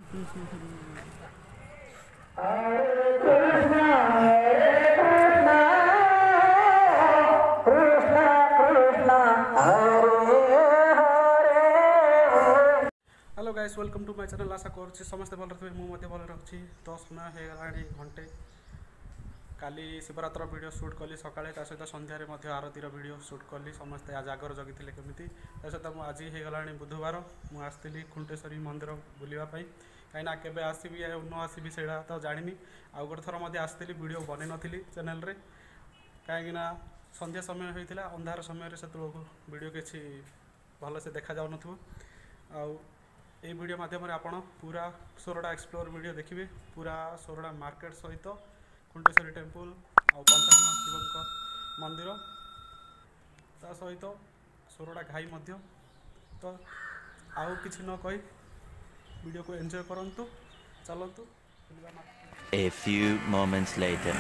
Hello guys, welcome to my channel. आशा करुँच समस्ते भल रही मुझे भल रही। तो समय हो घंटे काली शिवरात्र वीडियो शूट कली सकाळे, ता सहित संध्यारे आरतीर वीडियो शूट कली। समस्ते आज जागर जगिले केमी। ता सहित आज होगा बुधवार, मुझे आसती खुंटेश्वरी मंदिर बुलापी। कहीं केवे आसबि न आसबि से तो जानी। आउ गोटे थर आसती वीडियो बन नी चैनल रे, कहीं संध्या समय होता अंधार समय से वीडियो किसी भल से देखा जाऊन। ये वीडियो माध्यम आपण पूरा सोरडा एक्सप्लोर वीडियो देखिए। पूरा सोरडा मार्केट सहित खुंटेश्वरी टेम्पल और पंचानन शिव मंदिर, ता सहित सोरडा घाई मध्य। तो आउ किसी न कही वीडियो को एंजॉय करंतु। चलतु। A few moments later.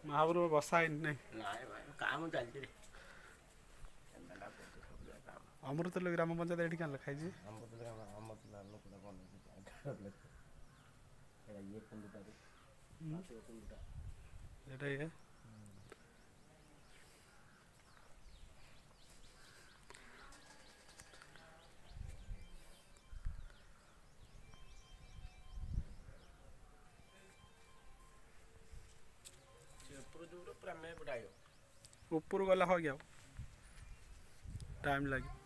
महाबरू बसा ହେଇନି ନାଇଁ काम चलती ଅମୃତଲ ଗ୍ରାମ ପଞ୍ଚାୟତ ଏଠି କାଁ ଲେଖା ହେଇଛି ଏଇଟା ଇଏ ऊपर गला हो गया टाइम लगे